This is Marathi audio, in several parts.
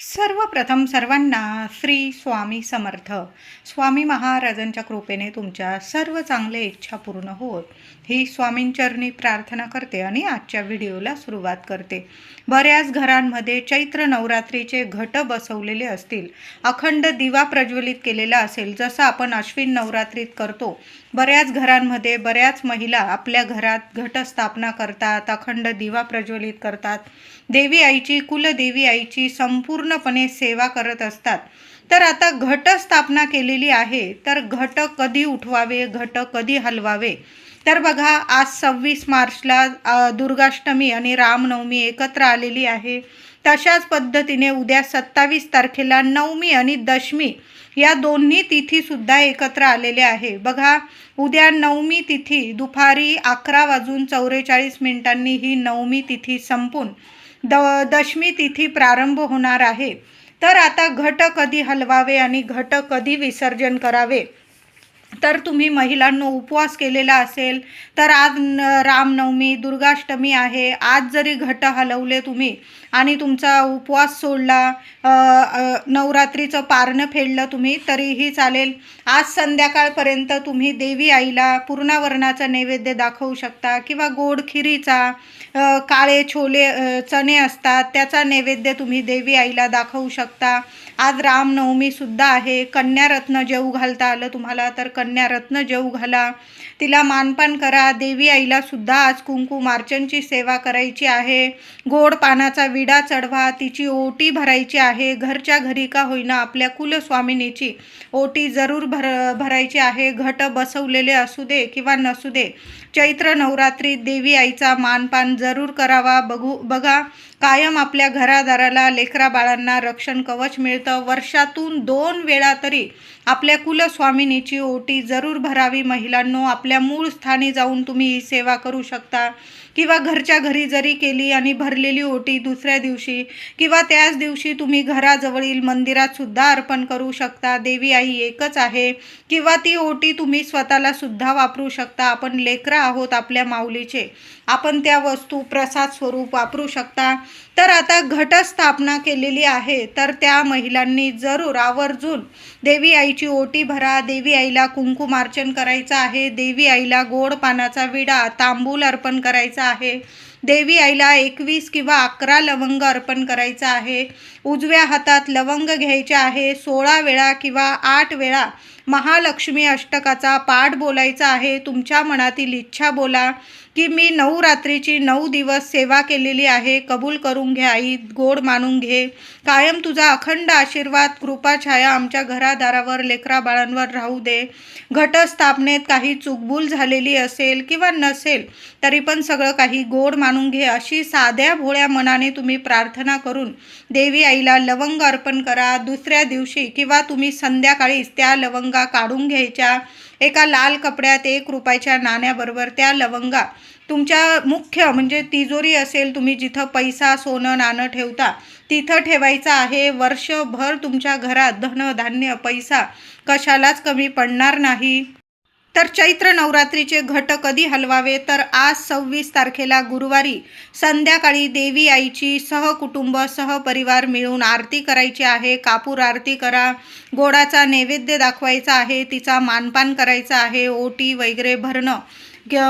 सर्वप्रथम सर्वांना श्री स्वामी समर्थ. स्वामी महाराजांच्या कृपेने तुमच्या सर्व चांगल्या इच्छा पूर्ण होत ही स्वामींचरणी प्रार्थना करते आणि आजच्या व्हिडिओला सुरुवात करते. बऱ्याच घरांमध्ये चैत्र नवरात्रीचे घट बसवलेले असतील, अखंड दिवा प्रज्वलित केलेला असेल, जसं आपण अश्विन नवरात्रीत करतो. बऱ्याच घरांमध्ये बऱ्याच महिला आपल्या घरात घटस्थापना करतात, अखंड दिवा प्रज्वलित करतात, देवी आईची, कुलदेवी आईची संपूर्णपणे सेवा करत असतात. तर आता घटस्थापना केलेली आहे, तर घट कधी उठवावे, घट कधी हलवावे? तर बघा, आज 26 मार्चला दुर्गाष्टमी आणि रामनवमी एकत्र आलेली आहे. तशाच पद्धतीने उद्या 27 तारखेला नवमी आणि दशमी या दोन्ही तिथीसुद्धा एकत्र आलेल्या आहे. बघा, उद्या नवमी तिथी दुपारी 11:44 ही नवमी तिथी संपून दशमी तिथी प्रारंभ होणार आहे. तर आता घट कधी हलवावे आणि घट कधी विसर्जन करावे? तर तुम्ही महिलांनो उपवास केलेला असेल तर आज रामनवमी, दुर्गाष्टमी आहे, आज जरी घट हलवले तुम्ही आणि तुमचा उपवास सोडला, नवरात्रीचं पारणं फेडलं तुम्ही तरीही चालेल. आज संध्याकाळपर्यंत तुम्ही देवी आईला पूर्णावरणाचा नैवेद्य दाखवू शकता किंवा गोड खिरीचा, काळे छोले चणे असतात त्याचा नैवेद्य तुम्ही देवी आईला दाखवू शकता. आज रामनवमीसुद्धा आहे. कन्यारत्न जेऊ घालता आलं तुम्हाला तर कन्यारत्न जेऊ घाला, तिला मानपान करा. देवी आईला सुद्धा आज कुंकुमार्चनची सेवा करायची आहे. गोड पानाचा विडा चढवा, तिची ओटी भरायची आहे. घरच्या घरी का होईना आपल्या कुलस्वामिनीची ओटी जरूर भरायची आहे. घट बसवलेले असू दे किंवा नसू दे, चैत्र नवरात्रीत देवी आईचा मानपान जरूर करावा. बघा, कायम आपल्या घरादाराला, लेकरा बाळांना रक्षण कवच मिळतं. वर्षातून 2 वेळा तरी आपल्या कुलस्वामिनीची ओटी जरूर भरावी. महिलांनो, आपल्या मूळ स्थानी जाऊन तुम्ही ही सेवा करू शकता किंवा घरच्या घरी जरी केली आणि भरलेली ओटी दुसऱ्या दिवशी किंवा त्याच दिवशी तुम्ही घराजवळील मंदिरात सुद्धा अर्पण करू शकता. देवी आई एकच आहे. किंवा ती ओटी तुम्ही स्वतःला सुद्धा वापरू शकता. आपण लेकरं आहोत आपल्या माऊलीचे, आपण त्या वस्तू प्रसाद स्वरूप वापरू शकता. तर आता घटस्थापना केलेली आहे, तर त्या महिलांनी जरूर आवर्जून देवी आईची ओटी भरा. देवी आईला कुंकुमार्चन करायचं आहे. देवी आईला गोड पानाचा विडा, तांबूल अर्पण करायचा आहे. देवी आईला 21 किंवा 11 लवंग अर्पण करायचं आहे. उजव्या हातात लवंग घ्यायचे आहे. 16 वेळा किंवा 8 वेळा महालक्ष्मी अष्टकाचा पाठ बोलायचा आहे. तुमच्या मनातील इच्छा बोला की मी नवरात्रीची 9 दिवस सेवा केलेली आहे, कबूल करून घे आई, गोड मानून घे. कायम तुझा अखंड आशीर्वाद, कृपाछाया आमच्या घरादारावर, लेकरा बाळांवर राहू दे. घटस्थापनेत काही चूकभूल झालेली असेल किंवा नसेल तरी पण सगळं काही गोड मानून घे, अशी साध्या भोळ्या मनाने तुम्ही प्रार्थना करून देवी आईला लवंग अर्पण करा. दुसऱ्या दिवशी किंवा तुम्ही संध्याकाळीच त्या लवंगा काढून घ्यायच्या. एका लाल कपड्यात 1 रुपयाच्या नाण्याबरोबर त्या लवंगा तुमच्या मुख्य म्हणजे तिजोरी असेल, तुम्ही जिथं पैसा, सोनं, नाणं ठेवता तिथं ठेवायचं आहे. वर्षभर तुमच्या घरात धन, धान्य, पैसा कशालाच कमी पडणार नाही. तर चैत्र नवरात्रीचे घट कधी हलवावे? तर आज 26 तारखेला गुरुवारी संध्याकाळी देवी आईची सहकुटुंब, सहपरिवार मिळून आरती करायची आहे. कापूर आरती करा, गोडाचा नैवेद्य दाखवायचा आहे, तिचा मानपान करायचा आहे, ओटी वगैरे भरणं,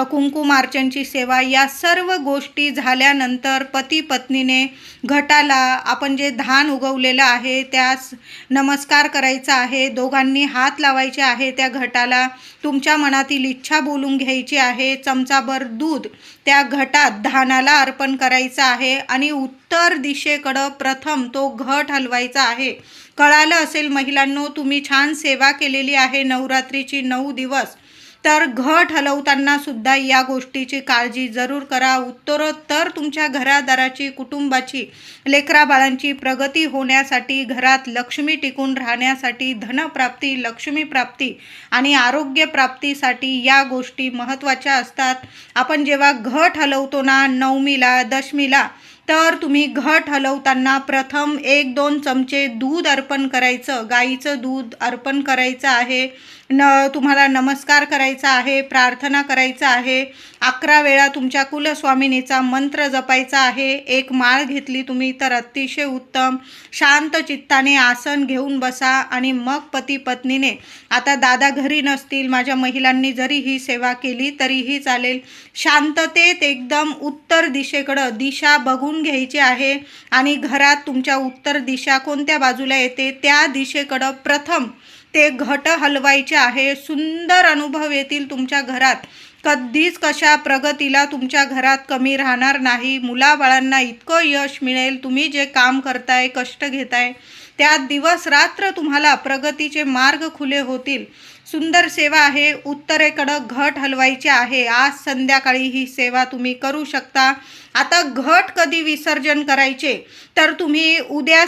कुंकुमार्चनची सेवा, या सर्व गोष्टी झाल्यानंतर पती पत्नीने घटाला आपण जे धान उगवलेलं आहे त्यास नमस्कार करायचा आहे. दोघांनी हात लावायचे आहे त्या घटाला. तुमच्या मनातील इच्छा बोलून घ्यायची आहे. चमचाभर दूध त्या घटात धानाला अर्पण करायचं आहे आणि उत्तर दिशेकडं प्रथम तो घट हलवायचा आहे. कळालं असेल महिलांनो, तुम्ही छान सेवा केलेली आहे नवरात्रीची 9 दिवस, तर घट हलवताना सुद्धा या गोष्टीची काळजी जरूर करा. उत्तरोत्तर तुमच्या घरादाराची, कुटुंबाची, लेकरा बाळांची प्रगती होण्यासाठी, घरात लक्ष्मी टिकून राहण्यासाठी, धनप्राप्ती, लक्ष्मीप्राप्ती आणि आरोग्यप्राप्तीसाठी या गोष्टी महत्त्वाच्या असतात. आपण जेव्हा घट हलवतो ना नवमीला, दशमीला, तर तुम्ही घट हलवताना प्रथम 1-2 चमचे दूध अर्पण करायचं. गाईचं दूध अर्पण करायचं आहे. तुम्हाला नमस्कार करायचा आहे, प्रार्थना करायचा आहे, 11 वेळा तुमच्या कुलस्वामिनीचा मंत्र जपायचा आहे. एक माळ घेतली तुम्ही तर अतिशय उत्तम. शांत चित्ताने आसन घेऊन बसा आणि मग पती पत्नीने, आता दादा घरी नसतील, माझ्या महिलांनी जरी ही सेवा केली तरीही चालेल, शांततेत एकदम उत्तर दिशेकडं दिशा बघून घ्यायची आहे आणि घरात तुमच्या उत्तर दिशा कोणत्या बाजूला येते त्या दिशेकडं प्रथम ते घट हलवायचे आहे. सुंदर अनुभव येतील तुमच्या घरात. कधीच कशा प्रगतीला तुमच्या घरात कमी राहणार नाही. मुलाबाळांना इतकं यश मिळेल. तुम्ही जे काम करताय, कष्ट घेताय, त्यात दिवस रात्र तुम्हाला प्रगतीचे मार्ग खुले होतील. सुंदर सेवा आहे. उत्तरेकडं घट हलवायचे आहे. आज संध्याकाळी ही सेवा तुम्ही करू शकता. आता घट कधी विसर्जन करायचे तर तुम्ही उद्या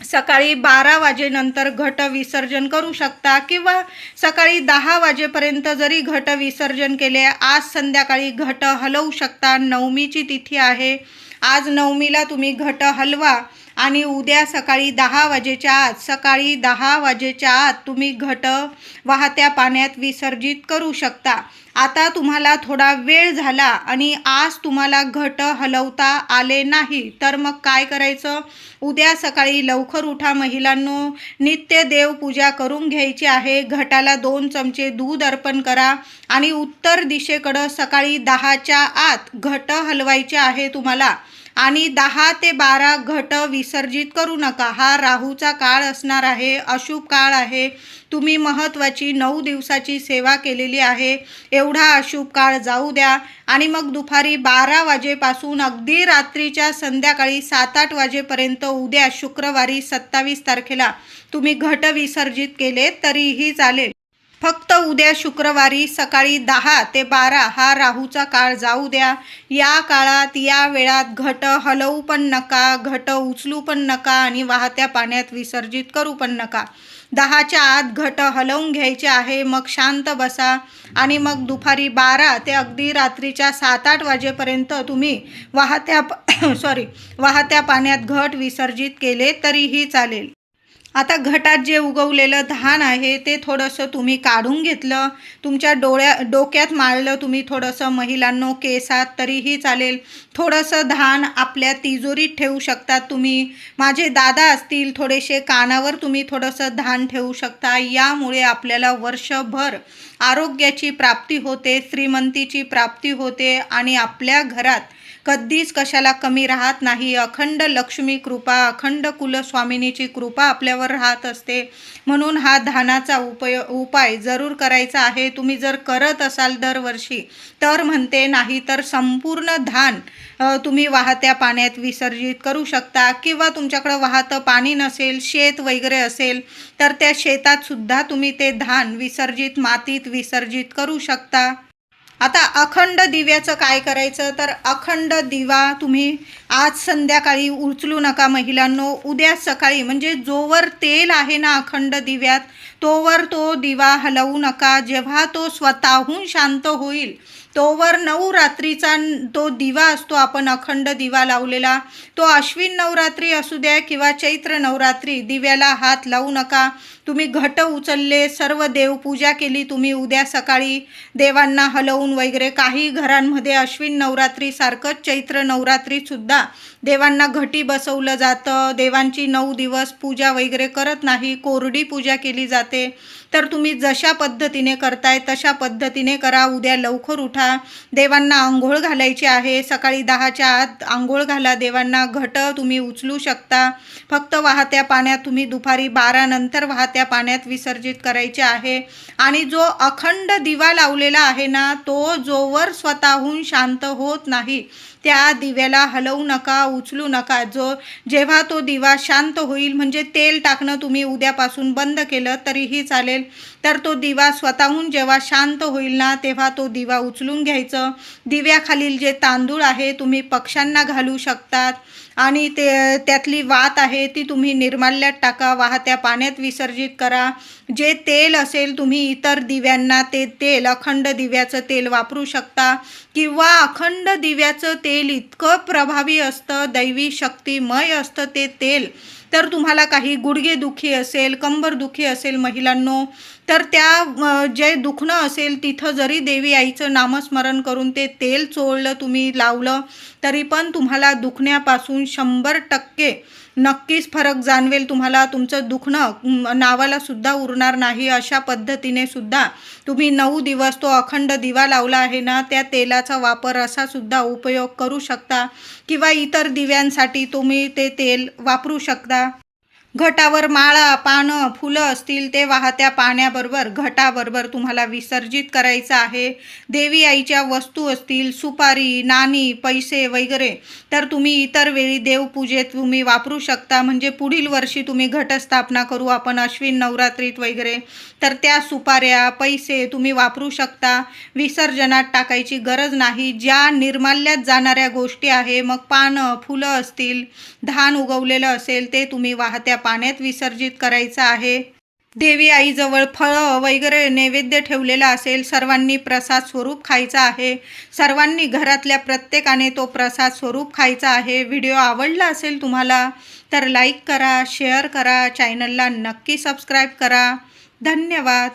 सकाळी 12 वाजेनंतर घट विसर्जन करू शकता किंवा सकाळी 10 वाजेपर्यंत जरी घट विसर्जन केले. आज संध्याकाळी घट हलवू शकता. नवमीची तिथी आहे. आज नवमीला तुम्ही घट हलवा आणि उद्या सकाळी 10 वाजेच्या आत तुम्ही घट वाहत्या पाण्यात विसर्जित करू शकता. आता तुम्हाला थोडा वेळ झाला आणि आज तुम्हाला घट हलवता आले नाही तर मग काय करायचं? उद्या सकाळी लवकर उठा महिलांनो. नित्य देवपूजा करून घ्यायची आहे. घटाला 2 चमचे दूध अर्पण करा आणि उत्तर दिशेकडं सकाळी 10च्या आत घट हलवायचे आहे तुम्हाला. आणि 10 ते 12 घट विसर्जित करू नका. हा राहूचा काळ असणार आहे, अशुभ काळ आहे. तुम्ही महत्त्वाची 9 दिवसाची सेवा केलेली आहे. एवढा अशुभ काळ जाऊ द्या आणि मग दुपारी 12 वाजेपासून अगदी रात्रीच्या संध्याकाळी 7-8 वाजेपर्यंत उद्या शुक्रवारी 27 तारखेला तुम्ही घट विसर्जित केले तरीही चालेल. फक्त उद्या शुक्रवारी सकाळी 10 ते 12 हा राहूचा काळ जाऊ द्या. या काळात, या वेळात घट हलवू पण नका, घट उचलू पण नका आणि वाहत्या पाण्यात विसर्जित करू पण नका. 10च्या आत घट हलवून घ्यायचे आहे. मग शांत बसा आणि मग दुपारी 12 ते अगदी रात्रीच्या 7-8 वाजेपर्यंत तुम्ही वाहत्या पाण्यात घट विसर्जित केले तरीही चालेल. आता घटात जे उगवलेलं धान आहे ते थोडंसं तुम्ही काढून घेतलं, तुमच्या डोक्यात माळलं तुम्ही थोडंसं महिलांनो, केसात तरीही चालेल. थोडंसं धान आपल्या तिजोरीत ठेवू शकतात तुम्ही. माझे दादा असतील, थोडेसे कानावर तुम्ही थोडंसं धान ठेवू शकता. यामुळे आपल्याला वर्षभर आरोग्याची प्राप्ती होते, श्रीमंतीची प्राप्ती होते आणि आपल्या घरात कधीच कशाला कमी राहत नाही. अखंड लक्ष्मी कृपा, अखंड कुलस्वामिनीची कृपा आपल्यावर राहत असते. म्हणून हा धानाचा उपाय जरूर करायचा आहे. तुम्ही जर करत असाल दरवर्षी तर म्हणते, नाही तर संपूर्ण धान तुम्ही वाहत्या पाण्यात विसर्जित करू शकता किंवा तुमच्याकडं वाहतं पाणी नसेल, शेत वगैरे असेल तर त्या शेतात सुद्धा तुम्ही ते धान मातीत विसर्जित करू शकता. आता अखंड दिव्याचं काय करायचं तर अखंड दिवा तुम्ही आज संध्याकाळी उचलू नका महिलांनो. उद्या सकाळी म्हणजे जोवर तेल आहे ना अखंड दिव्यात तोवर तो दिवा हलवू नका. जेव्हा तो स्वतःहून शांत होईल तोवर 9 रात्रीचा तो दिवा असतो, आपण अखंड दिवा लावलेला, तो अश्विन नवरात्री असू द्या किंवा चैत्र नवरात्री, दिव्याला हात लावू नका. तुम्ही घट उचलले, सर्व देवपूजा केली तुम्ही उद्या सकाळी देवांना हलवून वगैरे. काही घरांमध्ये अश्विन नवरात्रीसारखंच चैत्र नवरात्रीसुद्धा देवांना घटी बसवलं जातं. देवांची 9 दिवस पूजा वगैरे करत नाही, कोरडी पूजा केली जाते. तर तुम्ही जशा पद्धतीने करताय तशा पद्धतीने करा. उद्या लवकर उठा, देवांना आंघोळ घालायची आहे. सकाळी 10च्या आत आंघोळ घाला देवांना. घट तुम्ही उचलू शकता. फक्त वाहत्या पाण्यात तुम्ही दुपारी 12 नंतर वाहत्या पाण्यात विसर्जित करायचे आहे. आणि जो अखंड दिवा लावलेला आहे ना तो जोवर स्वतःहून शांत होत नाही त्या दिव्याला हलवू नका, उचलू नका. जेव्हा तो दिवा शांत होईल, म्हणजे तेल टाकणं तुम्ही उद्यापासून बंद केलं तरीही चालेल, तर तो दिवा स्वतःहून जेव्हा शांत होईल ना तेव्हा तो दिवा उचलून घ्यायचं. दिव्याखालील जे तांदूळ आहे तुम्ही पक्ष्यांना घालू शकतात आणि त्यातली वात आहे ती तुम्ही निर्माल्यात टाका, वाहत्या पाण्यात विसर्जित करा. जे तेल असेल तुम्ही इतर दिव्यांना ते तेल, अखंड दिव्याचं तेल वापरू शकता किंवा अखंड दिव्याचं तेल इतकं प्रभावी असतं, दैवी शक्तिमय असतं ते तेल. तर तुम्हाला काही गुडघेदुखी असेल, कंबरदुखी असेल महिलांनो, तर त्या जे दुखणं असेल तिथं जरी देवी आईचं नामस्मरण करून ते तेल चोळलं, तुम्ही लावलं, तरी पण तुम्हाला दुखण्यापासून 100% नक्कीच फरक जाणवेल. तुम्हाला तुमचं दुखणं नावाला सुद्धा उरणार नाही. अशा पद्धतीने सुद्धा तुम्ही 9 दिवस तो अखंड दिवा लावला आहे ना, त्या तेलाचा वापर असा सुद्धा उपयोग करू शकता किंवा इतर दिव्यांसाठी तुम्ही ते तेल वापरू शकता. घटावर माळा, पानं, फुलं असतील ते वाहत्या पाण्याबरोबर घटाबरोबर तुम्हाला विसर्जित करायचं आहे. देवी आईच्या वस्तू असतील, सुपारी, नाणी, पैसे वगैरे, तर तुम्ही इतर वेळी देवपूजेत तुम्ही वापरू शकता. म्हणजे पुढील वर्षी तुम्ही घटस्थापना करू आपण अश्विन नवरात्रीत वगैरे, तर त्या सुपाऱ्या, पैसे तुम्ही वापरू शकता. विसर्जनात टाकायची गरज नाही. ज्या निर्माल्यात जाणाऱ्या गोष्टी आहे, मग पानं, फुलं असतील, धान उगवलेलं असेल, ते तुम्ही वाहत्या पाण्यात विसर्जित करायचं आहे. देवी आईजवळ फळं वगैरे नैवेद्य ठेवलेला असेल, सर्वांनी प्रसाद स्वरूप खायचा आहे. सर्वांनी घरातल्या प्रत्येकाने तो प्रसाद स्वरूप खायचा आहे. व्हिडिओ आवडला असेल तुम्हाला तर लाईक करा, शेअर करा, चॅनलला नक्की सबस्क्राईब करा. धन्यवाद.